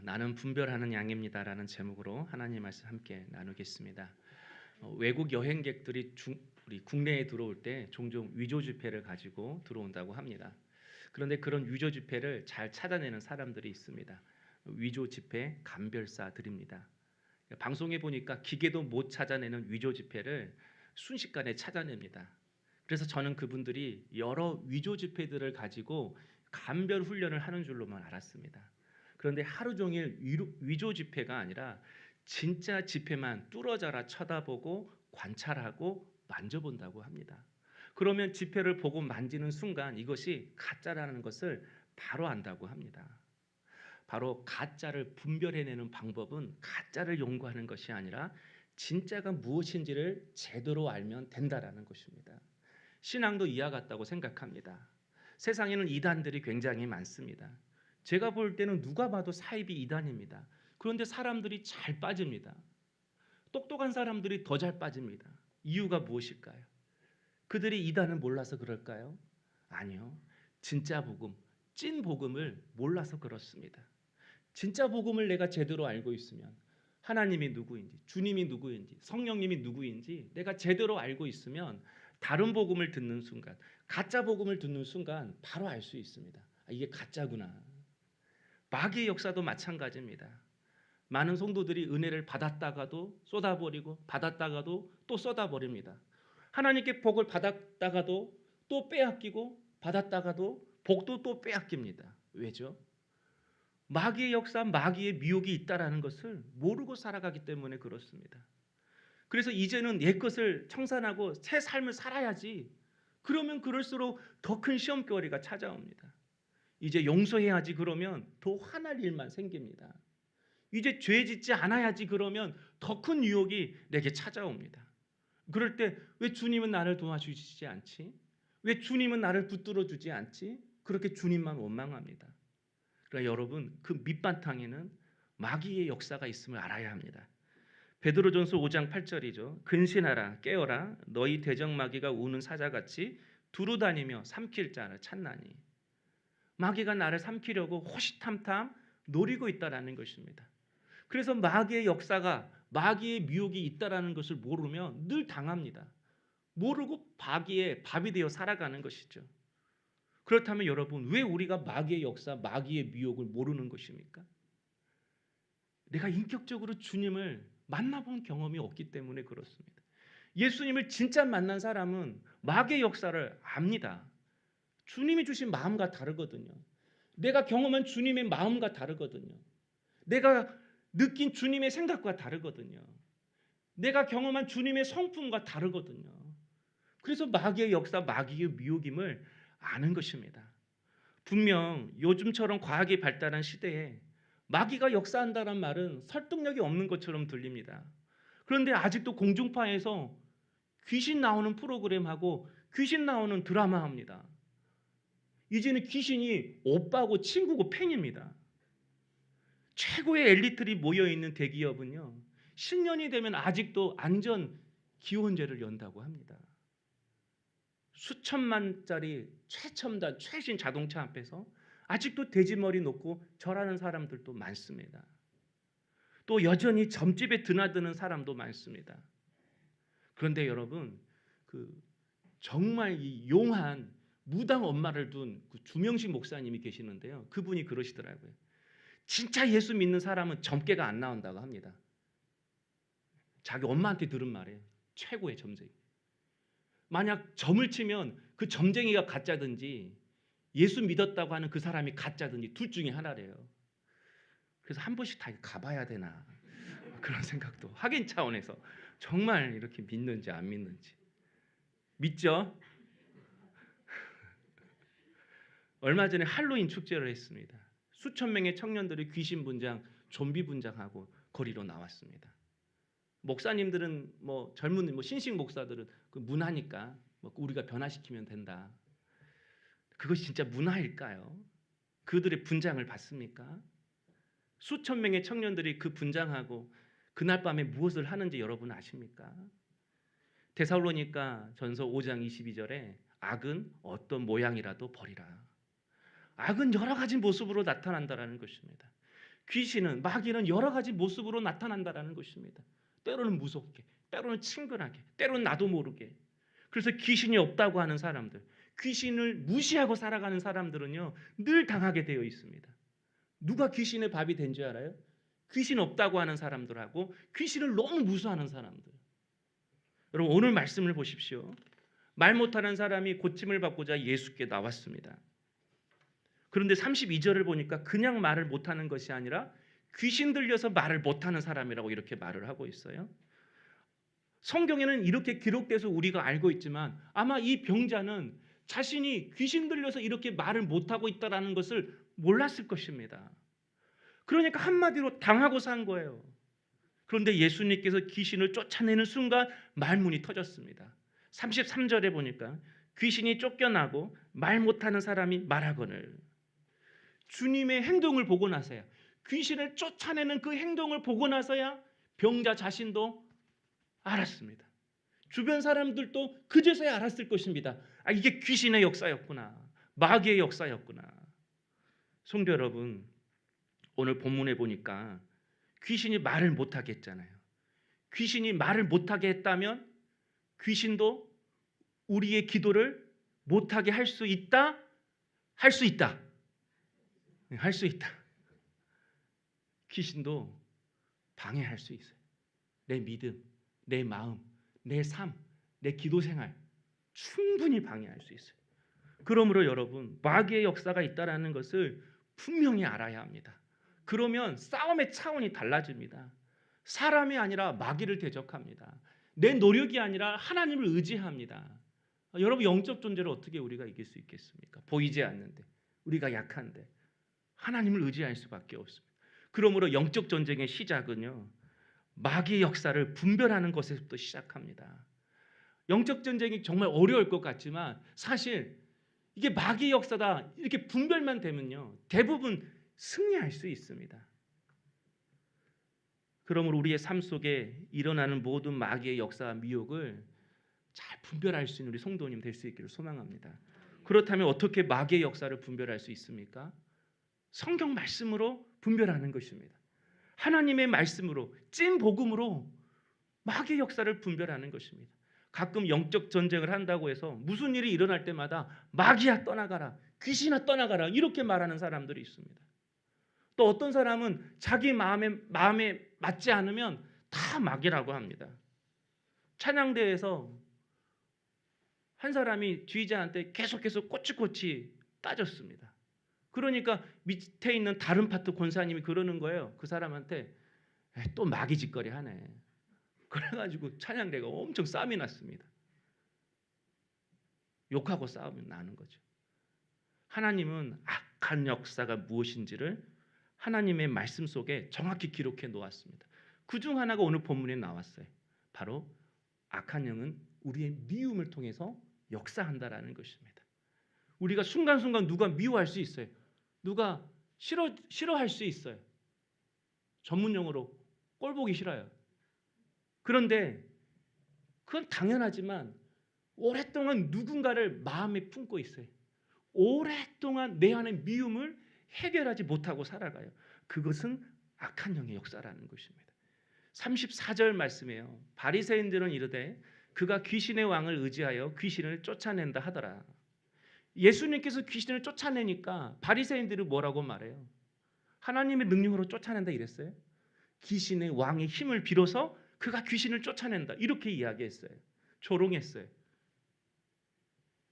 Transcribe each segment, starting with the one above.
나는 분별하는 양입니다라는 제목으로 하나님 말씀 함께 나누겠습니다. 외국 여행객들이 우리 국내에 들어올 때 종종 위조 지폐를 가지고 들어온다고 합니다. 그런데 그런 위조 지폐를 잘 찾아내는 사람들이 있습니다. 위조 지폐 감별사들입니다. 방송에 보니까 기계도 못 찾아내는 위조 지폐를 순식간에 찾아냅니다. 그래서 저는 그분들이 여러 위조 지폐들을 가지고 감별 훈련을 하는 줄로만 알았습니다. 그런데 하루 종일 위조 지폐가 아니라 진짜 지폐만 뚫어져라 쳐다보고 관찰하고 만져본다고 합니다. 그러면 지폐를 보고 만지는 순간 이것이 가짜라는 것을 바로 안다고 합니다. 바로 가짜를 분별해내는 방법은 가짜를 연구하는 것이 아니라 진짜가 무엇인지를 제대로 알면 된다라는 것입니다. 신앙도 이와 같다고 생각합니다. 세상에는 이단들이 굉장히 많습니다. 제가 볼 때는 누가 봐도 사입이 이단입니다. 그런데 사람들이 잘 빠집니다. 똑똑한 사람들이 더 잘 빠집니다. 이유가 무엇일까요? 그들이 이단을 몰라서 그럴까요? 아니요. 진짜 복음, 찐 복음을 몰라서 그렇습니다. 진짜 복음을 내가 제대로 알고 있으면 하나님이 누구인지, 주님이 누구인지, 성령님이 누구인지 내가 제대로 알고 있으면 다른 복음을 듣는 순간, 가짜 복음을 듣는 순간 바로 알 수 있습니다. 이게 가짜구나. 마귀의 역사도 마찬가지입니다. 많은 성도들이 은혜를 받았다가도 쏟아버리고 받았다가도 또 쏟아버립니다. 하나님께 복을 받았다가도 또 빼앗기고 받았다가도 복도 또 빼앗깁니다. 왜죠? 마귀의 역사, 마귀의 미혹이 있다라는 것을 모르고 살아가기 때문에 그렇습니다. 그래서 이제는 옛 것을 청산하고 새 삶을 살아야지. 그러면 그럴수록 더 큰 시험거리가 찾아옵니다. 이제 용서해야지 그러면 더 화날 일만 생깁니다. 이제 죄 짓지 않아야지 그러면 더 큰 유혹이 내게 찾아옵니다. 그럴 때 왜 주님은 나를 도와주시지 않지? 왜 주님은 나를 붙들어 주지 않지? 그렇게 주님만 원망합니다. 그러나 여러분, 그 밑바탕에는 마귀의 역사가 있음을 알아야 합니다. 베드로전서 5장 8절이죠. 근신하라 깨어라 너희 대적마귀가 우는 사자같이 두루다니며 삼킬 자를 찾나니. 마귀가 나를 삼키려고 호시탐탐 노리고 있다라는 것입니다. 그래서 마귀의 역사가, 마귀의 미혹이 있다라는 것을 모르면 늘 당합니다. 모르고 마귀의 밥이 되어 살아가는 것이죠. 그렇다면 여러분, 왜 우리가 마귀의 역사, 마귀의 미혹을 모르는 것입니까? 내가 인격적으로 주님을 만나본 경험이 없기 때문에 그렇습니다. 예수님을 진짜 만난 사람은 마귀의 역사를 압니다. 주님이 주신 마음과 다르거든요. 내가 경험한 주님의 마음과 다르거든요. 내가 느낀 주님의 생각과 다르거든요. 내가 경험한 주님의 성품과 다르거든요. 그래서 마귀의 역사, 마귀의 미혹임을 아는 것입니다. 분명 요즘처럼 과학이 발달한 시대에 마귀가 역사한다는 말은 설득력이 없는 것처럼 들립니다. 그런데 아직도 공중파에서 귀신 나오는 프로그램하고 귀신 나오는 드라마 합니다. 이제는 귀신이 오빠고 친구고 팬입니다. 최고의 엘리트들이 모여있는 대기업은요, 신년이 되면 아직도 안전 기원제를 연다고 합니다. 수천만짜리 최첨단 최신 자동차 앞에서 아직도 돼지머리 놓고 절하는 사람들도 많습니다. 또 여전히 점집에 드나드는 사람도 많습니다. 그런데 여러분, 정말 이 용한 무당 엄마를 둔 주명식 목사님이 계시는데요. 그분이 그러시더라고요. 진짜 예수 믿는 사람은 점괘가 안 나온다고 합니다. 자기 엄마한테 들은 말이에요. 최고의 점쟁이. 만약 점을 치면 그 점쟁이가 가짜든지 예수 믿었다고 하는 그 사람이 가짜든지 둘 중에 하나래요. 그래서 한 번씩 다 가봐야 되나 그런 생각도 확인 차원에서 정말 이렇게 믿는지 안 믿는지. 믿죠? 얼마 전에 할로윈 축제를 했습니다. 수천 명의 청년들이 귀신 분장, 좀비 분장하고 거리로 나왔습니다. 목사님들은 젊은 신식 목사들은 그 문화니까 우리가 변화시키면 된다. 그것이 진짜 문화일까요? 그들의 분장을 봤습니까? 수천 명의 청년들이 그 분장하고 그날 밤에 무엇을 하는지 여러분 아십니까? 데살로니가 전서 5장 22절에 악은 어떤 모양이라도 버리라. 악은 여러 가지 모습으로 나타난다라는 것입니다. 귀신은, 마귀는 여러 가지 모습으로 나타난다라는 것입니다. 때로는 무섭게, 때로는 친근하게, 때로는 나도 모르게. 그래서 귀신이 없다고 하는 사람들, 귀신을 무시하고 살아가는 사람들은요, 늘 당하게 되어 있습니다. 누가 귀신의 밥이 된 줄 알아요? 귀신 없다고 하는 사람들하고 귀신을 너무 무수하는 사람들. 여러분, 오늘 말씀을 보십시오. 말 못하는 사람이 고침을 받고자 예수께 나왔습니다. 그런데 32절을 보니까 그냥 말을 못하는 것이 아니라 귀신 들려서 말을 못하는 사람이라고 이렇게 말을 하고 있어요. 성경에는 이렇게 기록돼서 우리가 알고 있지만 아마 이 병자는 자신이 귀신 들려서 이렇게 말을 못하고 있다는 것을 몰랐을 것입니다. 그러니까 한마디로 당하고 산 거예요. 그런데 예수님께서 귀신을 쫓아내는 순간 말문이 터졌습니다. 33절에 보니까 귀신이 쫓겨나고 말 못하는 사람이 말하거늘. 주님의 행동을 보고 나서야, 귀신을 쫓아내는 그 행동을 보고 나서야 병자 자신도 알았습니다. 주변 사람들도 그제서야 알았을 것입니다. 아, 이게 귀신의 역사였구나, 마귀의 역사였구나. 성도 여러분, 오늘 본문에 보니까 귀신이 말을 못하게 했잖아요. 귀신이 말을 못하게 했다면 귀신도 우리의 기도를 못하게 할 수 있다? 할 수 있다. 할 수 있다. 귀신도 방해할 수 있어요. 내 믿음, 내 마음, 내 삶, 내 기도 생활 충분히 방해할 수 있어요. 그러므로 여러분, 마귀의 역사가 있다는 것을 분명히 알아야 합니다. 그러면 싸움의 차원이 달라집니다. 사람이 아니라 마귀를 대적합니다. 내 노력이 아니라 하나님을 의지합니다. 여러분, 영적 존재를 어떻게 우리가 이길 수 있겠습니까? 보이지 않는데, 우리가 약한데 하나님을 의지할 수밖에 없습니다. 그러므로 영적 전쟁의 시작은요, 마귀의 역사를 분별하는 것에서부터 시작합니다. 영적 전쟁이 정말 어려울 것 같지만 사실 이게 마귀의 역사다 이렇게 분별만 되면요, 대부분 승리할 수 있습니다. 그러므로 우리의 삶 속에 일어나는 모든 마귀의 역사와 미혹을 잘 분별할 수 있는 우리 성도님 될 수 있기를 소망합니다. 그렇다면 어떻게 마귀의 역사를 분별할 수 있습니까? 성경 말씀으로 분별하는 것입니다. 하나님의 말씀으로, 찐 복음으로 마귀의 역사를 분별하는 것입니다. 가끔 영적 전쟁을 한다고 해서 무슨 일이 일어날 때마다 마귀야 떠나가라, 귀신아 떠나가라 이렇게 말하는 사람들이 있습니다. 또 어떤 사람은 자기 마음에 맞지 않으면 다 마귀라고 합니다. 찬양대에서 한 사람이 지휘자한테 계속해서 꼬치꼬치 따졌습니다. 그러니까 밑에 있는 다른 파트 권사님이 그러는 거예요. 그 사람한테 또 마귀 짓거리 하네. 그래가지고 찬양대가 엄청 싸움이 났습니다. 욕하고 싸움이 나는 거죠. 하나님은 악한 역사가 무엇인지를 하나님의 말씀 속에 정확히 기록해 놓았습니다. 그중 하나가 오늘 본문에 나왔어요. 바로 악한 영은 우리의 미움을 통해서 역사한다라는 것입니다. 우리가 순간순간 누가 미워할 수 있어요. 누가 싫어할 수 있어요. 전문용어로 꼴보기 싫어요. 그런데 그건 당연하지만 오랫동안 누군가를 마음에 품고 있어요. 오랫동안 내 안의 미움을 해결하지 못하고 살아가요. 그것은 악한 영의 역사라는 것입니다. 34절 말씀이에요. 바리새인들은 이르되 그가 귀신의 왕을 의지하여 귀신을 쫓아낸다 하더라. 예수님께서 귀신을 쫓아내니까 바리새인들이 뭐라고 말해요? 하나님의 능력으로 쫓아낸다 이랬어요? 귀신의 왕의 힘을 빌어서 그가 귀신을 쫓아낸다 이렇게 이야기했어요. 조롱했어요.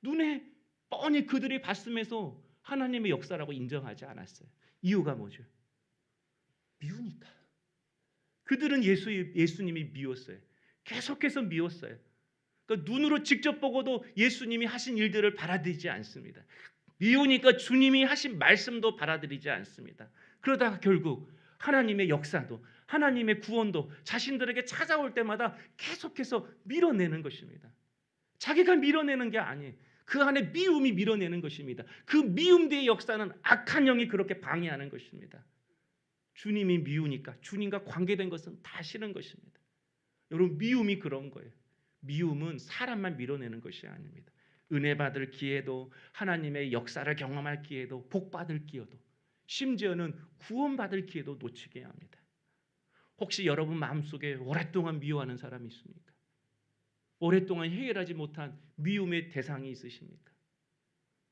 눈에 뻔히 그들이 봤음에도 하나님의 역사라고 인정하지 않았어요. 이유가 뭐죠? 미우니까. 그들은 예수님이 미웠어요. 계속해서 미웠어요. 그러니까 눈으로 직접 보고도 예수님이 하신 일들을 받아들이지 않습니다. 미우니까 주님이 하신 말씀도 받아들이지 않습니다. 그러다가 결국 하나님의 역사도, 하나님의 구원도 자신들에게 찾아올 때마다 계속해서 밀어내는 것입니다. 자기가 밀어내는 게 아니에요. 그 안에 미움이 밀어내는 것입니다. 그 미움 뒤의 역사는 악한 영이 그렇게 방해하는 것입니다. 주님이 미우니까 주님과 관계된 것은 다 싫은 것입니다. 여러분, 미움이 그런 거예요. 미움은 사람만 밀어내는 것이 아닙니다. 은혜 받을 기회도, 하나님의 역사를 경험할 기회도, 복 받을 기회도 심지어는 구원받을 기회도 놓치게 합니다. 혹시 여러분 마음속에 오랫동안 미워하는 사람이 있습니까? 오랫동안 해결하지 못한 미움의 대상이 있으십니까?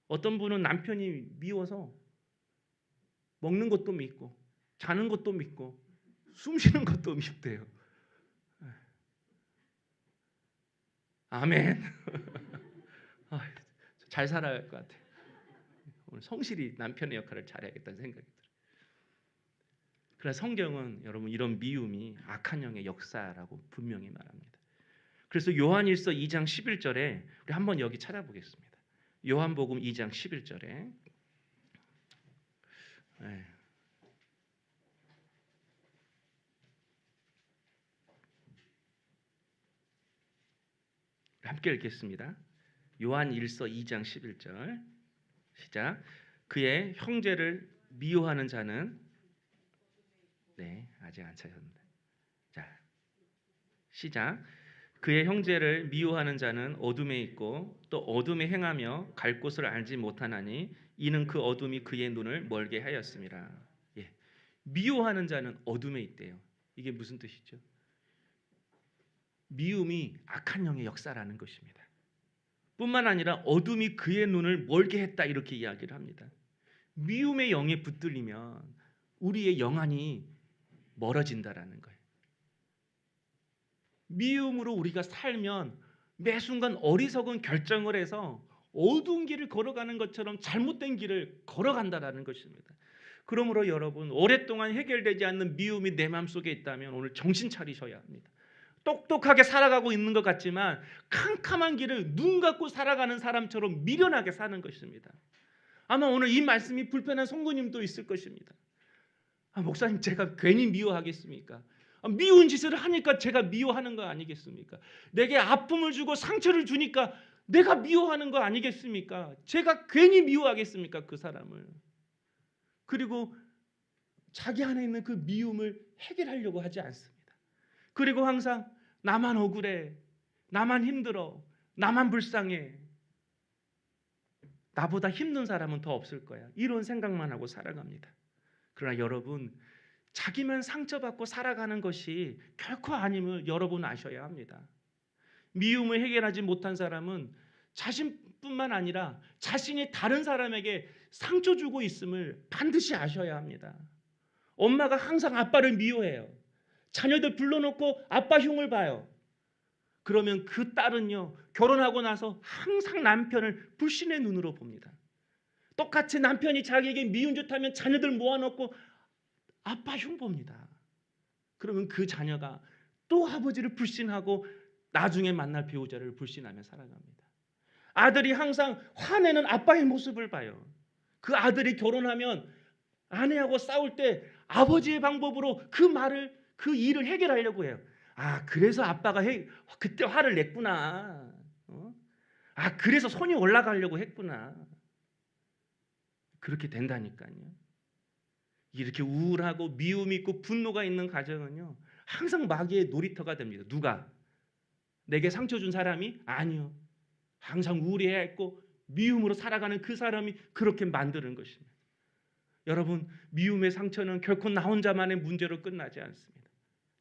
어떤 분은 남편이 미워서 먹는 것도 밉고 자는 것도 밉고 숨 쉬는 것도 밉대요. 아멘. 잘 살아야 할 것 같아요. 오늘 성실히 남편의 역할을 잘해야겠다는 생각이 들어요. 그래서 성경은 여러분 이런 미움이 악한 영의 역사라고 분명히 말합니다. 그래서 요한일서 2장 11절에 우리 한번 여기 찾아보겠습니다. 요한복음 2장 11절에 함께 읽겠습니다. 요한일서 2장 11절 시작. 그의 형제를 미워하는 자는 아직 안 찾았는데. 자, 시작. 그의 형제를 미워하는 자는 어둠에 있고 또 어둠에 행하며 갈 곳을 알지 못하나니 이는 그 어둠이 그의 눈을 멀게 하였음이라. 미워하는 자는 어둠에 있대요. 이게 무슨 뜻이죠? 미움이 악한 영의 역사라는 것입니다. 뿐만 아니라 어둠이 그의 눈을 멀게 했다 이렇게 이야기를 합니다. 미움의 영에 붙들리면 우리의 영안이 멀어진다라는 거예요. 미움으로 우리가 살면 매 순간 어리석은 결정을 해서 어두운 길을 걸어가는 것처럼 잘못된 길을 걸어간다라는 것입니다. 그러므로 여러분 오랫동안 해결되지 않는 미움이 내 마음속에 있다면 오늘 정신 차리셔야 합니다. 똑똑하게 살아가고 있는 것 같지만 캄캄한 길을 눈 감고 살아가는 사람처럼 미련하게 사는 것입니다. 아마 오늘 이 말씀이 불편한 성도님도 있을 것입니다. 목사님 제가 괜히 미워하겠습니까? 미운 짓을 하니까 제가 미워하는 거 아니겠습니까? 내게 아픔을 주고 상처를 주니까 내가 미워하는 거 아니겠습니까? 제가 괜히 미워하겠습니까? 그 사람을. 그리고 자기 안에 있는 그 미움을 해결하려고 하지 않습니다. 그리고 항상 나만 억울해, 나만 힘들어, 나만 불쌍해, 나보다 힘든 사람은 더 없을 거야, 이런 생각만 하고 살아갑니다. 그러나 여러분 자기만 상처받고 살아가는 것이 결코 아님을 여러분 아셔야 합니다. 미움을 해결하지 못한 사람은 자신뿐만 아니라 자신이 다른 사람에게 상처 주고 있음을 반드시 아셔야 합니다. 엄마가 항상 아빠를 미워해요. 자녀들 불러놓고 아빠 흉을 봐요. 그러면 그 딸은요 결혼하고 나서 항상 남편을 불신의 눈으로 봅니다. 똑같이 남편이 자기에게 미운 짓 하면 자녀들 모아놓고 아빠 흉 봅니다. 그러면 그 자녀가 또 아버지를 불신하고 나중에 만날 배우자를 불신하며 살아갑니다. 아들이 항상 화내는 아빠의 모습을 봐요. 그 아들이 결혼하면 아내하고 싸울 때 아버지의 방법으로 그 일을 해결하려고 해요. 그래서 아빠가 그때 화를 냈구나. 그래서 손이 올라가려고 했구나. 그렇게 된다니까요. 이렇게 우울하고 미움이 있고 분노가 있는 가정은요 항상 마귀의 놀이터가 됩니다. 누가? 내게 상처 준 사람이? 아니요. 항상 우울해야 했고 미움으로 살아가는 그 사람이 그렇게 만드는 것입니다. 여러분 미움의 상처는 결코 나 혼자만의 문제로 끝나지 않습니다.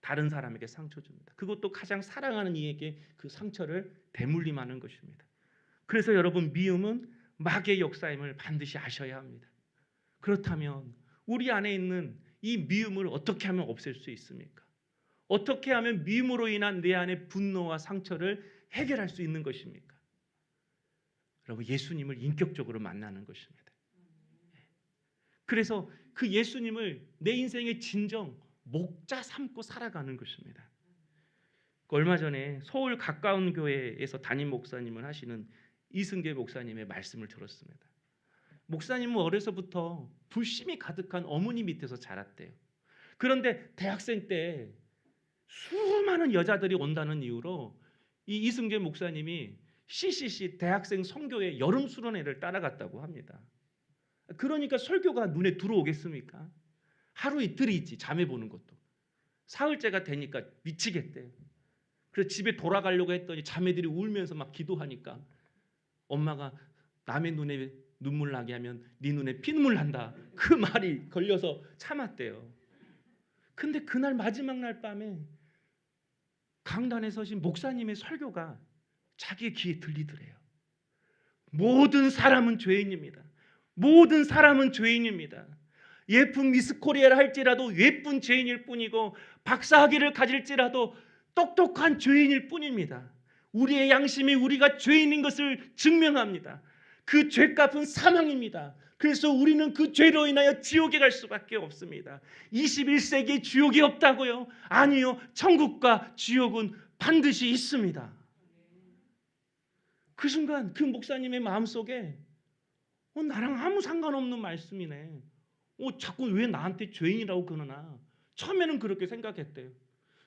다른 사람에게 상처 줍니다. 그것도 가장 사랑하는 이에게 그 상처를 대물림하는 것입니다. 그래서 여러분 미움은 마귀의 역사임을 반드시 아셔야 합니다. 그렇다면 우리 안에 있는 이 미움을 어떻게 하면 없앨 수 있습니까? 어떻게 하면 미움으로 인한 내 안의 분노와 상처를 해결할 수 있는 것입니까? 여러분 예수님을 인격적으로 만나는 것입니다. 그래서 그 예수님을 내 인생의 진정 목자 삼고 살아가는 것입니다. 얼마 전에 서울 가까운 교회에서 담임 목사님을 하시는 이승계 목사님의 말씀을 들었습니다. 목사님은 어려서부터 불심이 가득한 어머니 밑에서 자랐대요. 그런데 대학생 때 수많은 여자들이 온다는 이유로 이 이승계 목사님이 CCC 대학생 선교회 여름 수련회를 따라갔다고 합니다. 그러니까 설교가 눈에 들어오겠습니까? 하루 이틀이지 잠에 보는 것도. 사흘째가 되니까 미치겠대요. 그래서 집에 돌아가려고 했더니 자매들이 울면서 막 기도하니까 엄마가 남의 눈에 눈물 나게 하면 네 눈에 피눈물 난다. 그 말이 걸려서 참았대요. 근데 그날 마지막 날 밤에 강단에 서신 목사님의 설교가 자기의 귀에 들리더래요. 모든 사람은 죄인입니다. 모든 사람은 죄인입니다. 예쁜 미스 코리아를 할지라도 예쁜 죄인일 뿐이고 박사학위를 가질지라도 똑똑한 죄인일 뿐입니다. 우리의 양심이 우리가 죄인인 것을 증명합니다. 그 죄값은 사망입니다. 그래서 우리는 그 죄로 인하여 지옥에 갈 수밖에 없습니다. 21세기에 지옥이 없다고요? 아니요. 천국과 지옥은 반드시 있습니다. 그 순간 그 목사님의 마음속에 나랑 아무 상관없는 말씀이네. 자꾸 왜 나한테 죄인이라고 그러나. 처음에는 그렇게 생각했대요.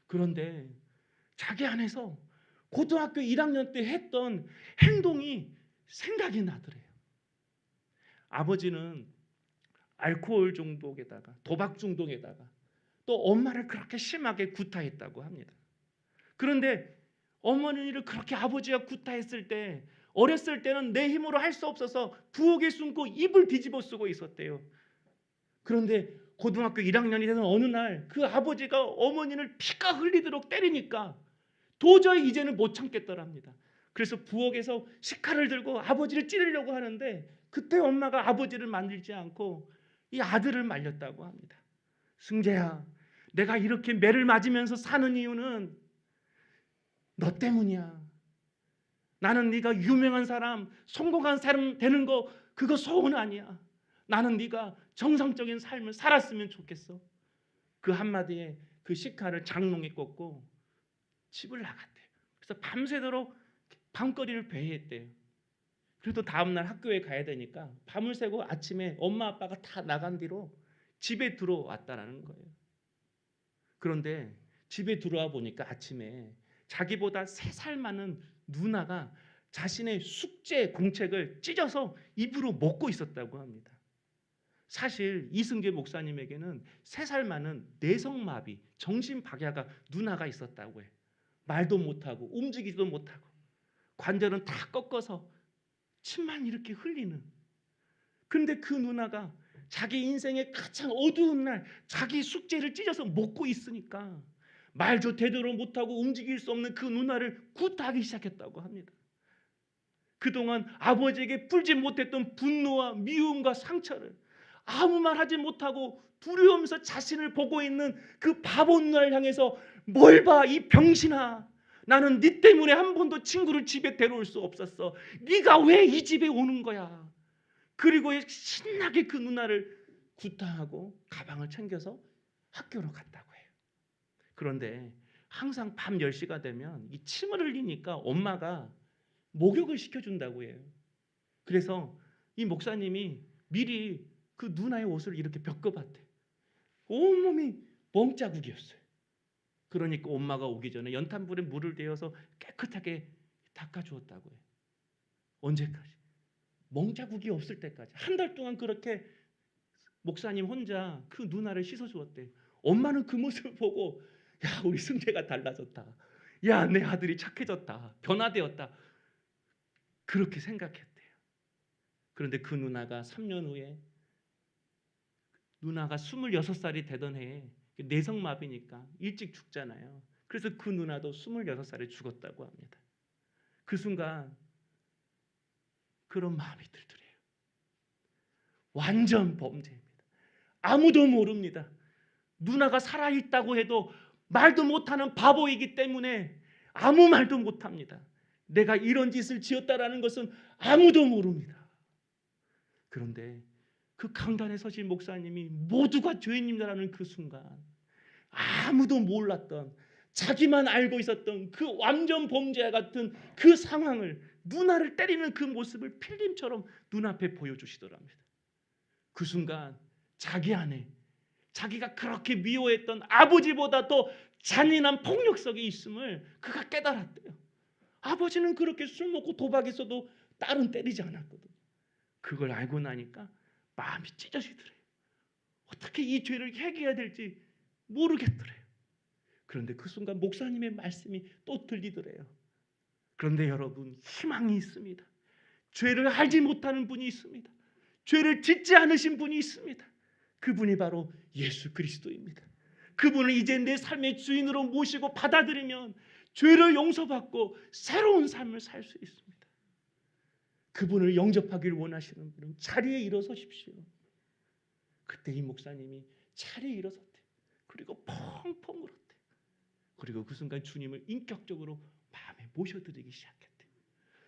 그런데 자기 안에서 고등학교 1학년 때 했던 행동이 생각이 나더래요. 아버지는 알코올 중독에다가 도박 중독에다가 또 엄마를 그렇게 심하게 구타했다고 합니다. 그런데 어머니를 그렇게 아버지가 구타했을 때 어렸을 때는 내 힘으로 할 수 없어서 부엌에 숨고 입을 뒤집어 쓰고 있었대요. 그런데 고등학교 1학년이 되는 어느 날 그 아버지가 어머니를 피가 흘리도록 때리니까 도저히 이제는 못 참겠더랍니다. 그래서 부엌에서 식칼을 들고 아버지를 찌르려고 하는데 그때 엄마가 아버지를 만들지 않고 이 아들을 말렸다고 합니다. 승재야, 내가 이렇게 매를 맞으면서 사는 이유는 너 때문이야. 나는 네가 유명한 사람, 성공한 사람 되는 거 그거 소원 아니야. 나는 네가 정상적인 삶을 살았으면 좋겠어. 그 한마디에 그 식칼을 장롱에 꽂고 집을 나갔대요. 그래서 밤새도록 밤거리를 배회했대요. 그래도 다음날 학교에 가야 되니까 밤을 새고 아침에 엄마 아빠가 다 나간 뒤로 집에 들어왔다라는 거예요. 그런데 집에 들어와 보니까 아침에 자기보다 3살 많은 누나가 자신의 숙제 공책을 찢어서 입으로 먹고 있었다고 합니다. 사실 이승재 목사님에게는 3살 많은 내성마비, 정신박야가 누나가 있었다고 해요. 말도 못하고 움직이지도 못하고 관절은 다 꺾어서 침만 이렇게 흘리는. 그런데 그 누나가 자기 인생의 가장 어두운 날 자기 숙제를 찢어서 먹고 있으니까 말도 제대로 못하고 움직일 수 없는 그 누나를 구타하기 시작했다고 합니다. 그동안 아버지에게 풀지 못했던 분노와 미움과 상처를 아무 말 하지 못하고 두려우면서 자신을 보고 있는 그 바보 누나를 향해서 뭘 봐 이 병신아, 나는 네 때문에 한 번도 친구를 집에 데려올 수 없었어. 네가 왜 이 집에 오는 거야. 그리고 신나게 그 누나를 구타하고 가방을 챙겨서 학교로 갔다고 해요. 그런데 항상 밤 10시가 되면 이 침을 흘리니까 엄마가 목욕을 시켜준다고 해요. 그래서 이 목사님이 미리 그 누나의 옷을 이렇게 겪어봤대. 온몸이 멍자국이었어요. 그러니까 엄마가 오기 전에 연탄불에 물을 데워서 깨끗하게 닦아주었다고 해요. 언제까지? 멍자국이 없을 때까지. 한 달 동안 그렇게 목사님 혼자 그 누나를 씻어주었대. 엄마는 그 모습을 보고 야, 우리 승재가 달라졌다. 야, 내 아들이 착해졌다. 변화되었다. 그렇게 생각했대요. 그런데 그 누나가 3년 후에 누나가 26살이 되던 해에 내성마비니까 일찍 죽잖아요. 그래서 그 누나도 26살에 죽었다고 합니다. 그 순간 그런 마음이 들더래요. 완전 범죄입니다. 아무도 모릅니다. 누나가 살아있다고 해도 말도 못하는 바보이기 때문에 아무 말도 못합니다. 내가 이런 짓을 지었다라는 것은 아무도 모릅니다. 그런데 그 강단에 서신 목사님이 모두가 죄인입니다라는 그 순간 아무도 몰랐던, 자기만 알고 있었던 그 완전 범죄와 같은 그 상황을, 누나를 때리는 그 모습을 필름처럼 눈앞에 보여주시더랍니다. 그 순간 자기 안에 자기가 그렇게 미워했던 아버지보다 더 잔인한 폭력성이 있음을 그가 깨달았대요. 아버지는 그렇게 술 먹고 도박했어도 딸은 때리지 않았거든요. 그걸 알고 나니까 마음이 찢어지더래요. 어떻게 이 죄를 해결해야 될지 모르겠더래요. 그런데 그 순간 목사님의 말씀이 또 들리더래요. 그런데 여러분, 희망이 있습니다. 죄를 알지 못하는 분이 있습니다. 죄를 짓지 않으신 분이 있습니다. 그분이 바로 예수 그리스도입니다. 그분을 이제 내 삶의 주인으로 모시고 받아들이면 죄를 용서받고 새로운 삶을 살 수 있습니다. 그분을 영접하기를 원하시는 분은 자리에 일어서십시오. 그때 이 목사님이 자리에 일어섰대요. 그리고 펑펑 울었대요. 그리고 그 순간 주님을 인격적으로 마음에 모셔드리기 시작했대요.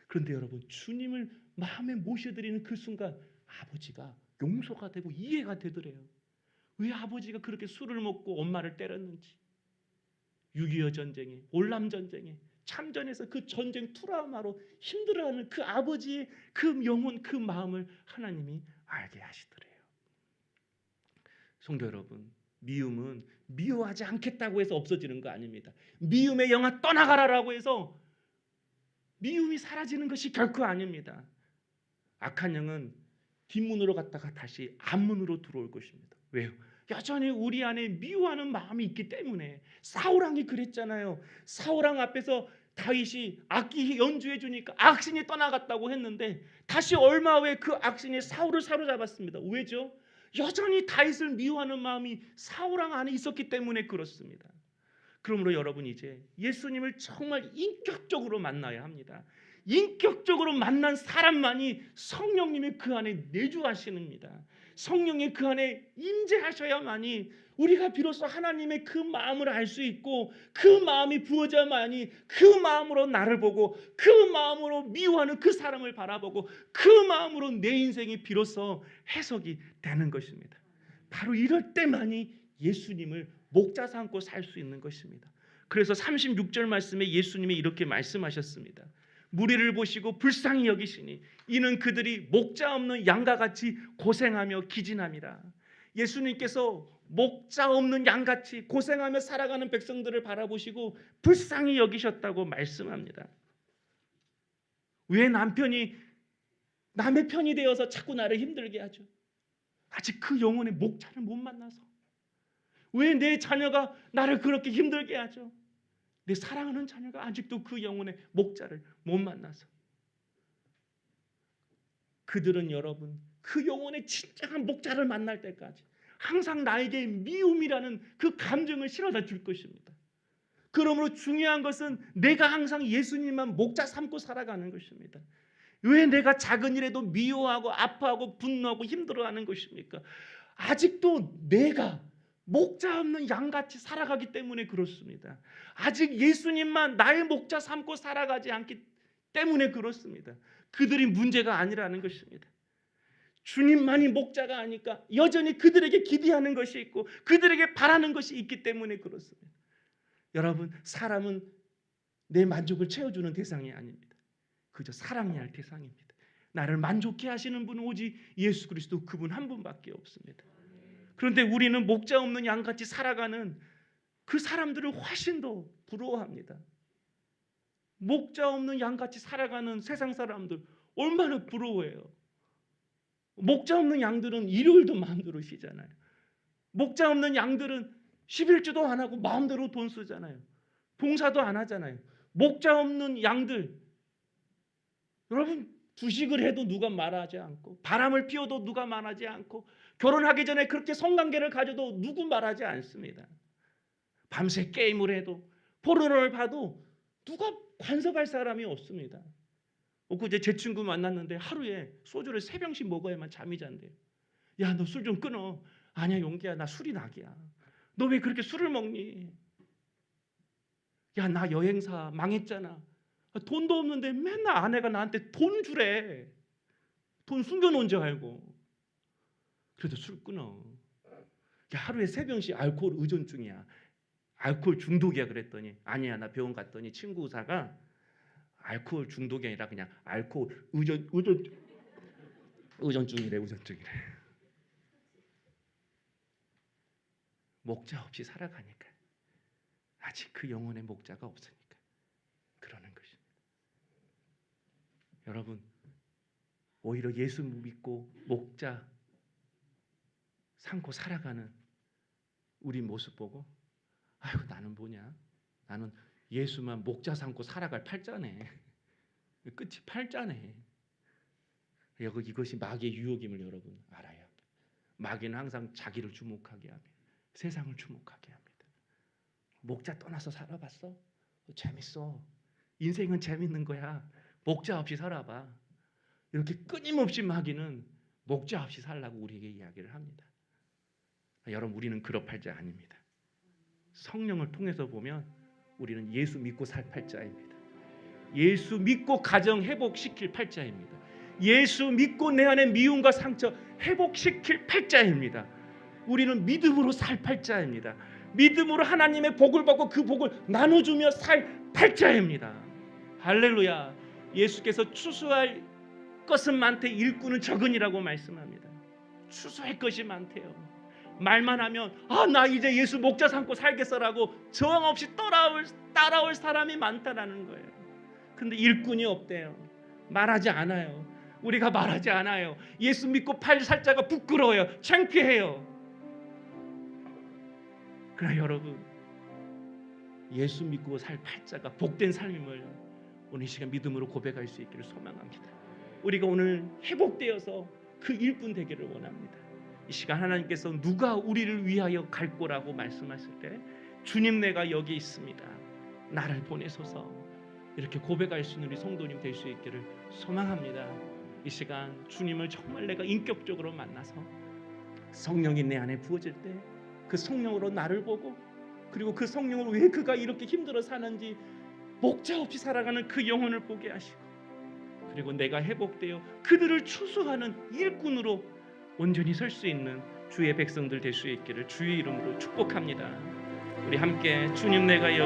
그런데 여러분, 주님을 마음에 모셔드리는 그 순간 아버지가 용서가 되고 이해가 되더래요. 왜 아버지가 그렇게 술을 먹고 엄마를 때렸는지, 6.25 전쟁에, 월남 전쟁에, 참전에서 그 전쟁 트라우마로 힘들어하는 그 아버지의 그 영혼, 그 마음을 하나님이 알게 하시더래요. 성도 여러분, 미움은 미워하지 않겠다고 해서 없어지는 거 아닙니다. 미움의 영아 떠나가라라고 해서 미움이 사라지는 것이 결코 아닙니다. 악한 영은 뒷문으로 갔다가 다시 앞문으로 들어올 것입니다. 왜요? 여전히 우리 안에 미워하는 마음이 있기 때문에. 사울왕이 그랬잖아요. 사울왕 앞에서 다윗이 악기 연주해 주니까 악신이 떠나갔다고 했는데 다시 얼마 후에 그 악신이 사울을 사로잡았습니다. 왜죠? 여전히 다윗을 미워하는 마음이 사울왕 안에 있었기 때문에 그렇습니다. 그러므로 여러분, 이제 예수님을 정말 인격적으로 만나야 합니다. 인격적으로 만난 사람만이 성령님이 그 안에 내주하시는입니다. 성령이 그 안에 임재하셔야만이 우리가 비로소 하나님의 그 마음을 알 수 있고, 그 마음이 부어져야만이 그 마음으로 나를 보고, 그 마음으로 미워하는 그 사람을 바라보고, 그 마음으로 내 인생이 비로소 해석이 되는 것입니다. 바로 이럴 때만이 예수님을 목자 삼고 살 수 있는 것입니다. 그래서 36절 말씀에 예수님이 이렇게 말씀하셨습니다. 무리를 보시고 불쌍히 여기시니 이는 그들이 목자 없는 양과 같이 고생하며 기진함이라. 예수님께서 목자 없는 양같이 고생하며 살아가는 백성들을 바라보시고 불쌍히 여기셨다고 말씀합니다. 왜 남편이 남의 편이 되어서 자꾸 나를 힘들게 하죠? 아직 그 영혼의 목자를 못 만나서. 왜 내 자녀가 나를 그렇게 힘들게 하죠? 내 사랑하는 자녀가 아직도 그 영혼의 목자를 못 만나서. 그들은 여러분, 그 영혼의 진정한 목자를 만날 때까지 항상 나에게 미움이라는 그 감정을 실어다 줄 것입니다. 그러므로 중요한 것은 내가 항상 예수님만 목자 삼고 살아가는 것입니다. 왜 내가 작은 일에도 미워하고 아파하고 분노하고 힘들어하는 것입니까? 아직도 내가 목자 없는 양같이 살아가기 때문에 그렇습니다. 아직 예수님만 나의 목자 삼고 살아가지 않기 때문에 그렇습니다. 그들이 문제가 아니라는 것입니다. 주님만이 목자가 아니까 여전히 그들에게 기대하는 것이 있고 그들에게 바라는 것이 있기 때문에 그렇습니다. 여러분, 사람은 내 만족을 채워주는 대상이 아닙니다. 그저 사랑해야 할 대상입니다. 나를 만족해 하시는 분은 오직 예수 그리스도, 그분 한 분밖에 없습니다. 그런데 우리는 목자 없는 양같이 살아가는 그 사람들을 훨씬 더 부러워합니다. 목자 없는 양같이 살아가는 세상 사람들 얼마나 부러워해요. 목자 없는 양들은 일요일도 마음대로 쉬잖아요. 목자 없는 양들은 11주도 안 하고 마음대로 돈 쓰잖아요. 봉사도 안 하잖아요. 목자 없는 양들, 여러분, 주식을 해도 누가 말하지 않고, 바람을 피워도 누가 말하지 않고, 결혼하기 전에 그렇게 성관계를 가져도 누구 말하지 않습니다. 밤새 게임을 해도, 포르노를 봐도 누가 간섭할 사람이 없습니다. 그제 제 친구 만났는데 하루에 소주를 3병씩 먹어야만 잠이 잔대요. 야, 너 술 좀 끊어. 아니야, 용기야, 나 술이 낙이야. 너 왜 그렇게 술을 먹니? 야, 나 여행사 망했잖아. 돈도 없는데 맨날 아내가 나한테 돈 주래. 돈 숨겨놓은 줄 알고. 그래도 술 끊어. 야, 하루에 3병씩 알코올 의존증이야. 알코올 중독이야. 그랬더니 아니야, 나 병원 갔더니 친구 의사가 알코올 중독이 아니라 그냥 알코올 의존증이래. 목자 없이 살아가니까 아직 그 영혼의 목자가 없으니까 그러는 것입니다. 여러분, 오히려 예수 믿고 목자 삼고 살아가는 우리 모습 보고, 아이고, 나는 뭐냐? 나는 예수만 목자 삼고 살아갈 팔자네. 끝이 팔자네. 이것이 마귀의 유혹임을 여러분 알아야 합니다. 마귀는 항상 자기를 주목하게 합니다. 세상을 주목하게 합니다. 목자 떠나서 살아봤어? 재밌어. 인생은 재밌는 거야. 목자 없이 살아봐. 이렇게 끊임없이 마귀는 목자 없이 살라고 우리에게 이야기를 합니다. 여러분, 우리는 그럴 팔자 아닙니다. 성령을 통해서 보면 우리는 예수 믿고 살 팔자입니다. 예수 믿고 가정 회복시킬 팔자입니다. 예수 믿고 내 안에 미움과 상처 회복시킬 팔자입니다. 우리는 믿음으로 살 팔자입니다. 믿음으로 하나님의 복을 받고 그 복을 나눠주며 살 팔자입니다. 할렐루야. 예수께서 추수할 것은 많되 일꾼은 적으니라고 말씀합니다. 추수할 것이 많대요. 말만 하면 나 이제 예수 목자 삼고 살겠어라고 저항 없이 따라올 사람이 많다라는 거예요. 근데 일꾼이 없대요. 말하지 않아요. 우리가 말하지 않아요. 예수 믿고 살 자가 부끄러워요. 창피해요. 그러나 여러분, 예수 믿고 살 팔자가 복된 삶임을 오늘 이 시간 믿음으로 고백할 수 있기를 소망합니다. 우리가 오늘 회복되어서 그 일꾼 되기를 원합니다. 이 시간 하나님께서 누가 우리를 위하여 갈 거라고 말씀하실 때 주님, 내가 여기 있습니다. 나를 보내소서. 이렇게 고백할 수 있는 우리 성도님 될 수 있기를 소망합니다. 이 시간 주님을 정말 내가 인격적으로 만나서 성령이 내 안에 부어질 때 그 성령으로 나를 보고, 그리고 그 성령으로 왜 그가 이렇게 힘들어 사는지 목자 없이 살아가는 그 영혼을 보게 하시고, 그리고 내가 회복되어 그들을 추수하는 일꾼으로 온전히 설 수 있는 주의 백성들 될 수 있기를 주의 이름으로 축복합니다. 우리 함께 주님, 내가 여기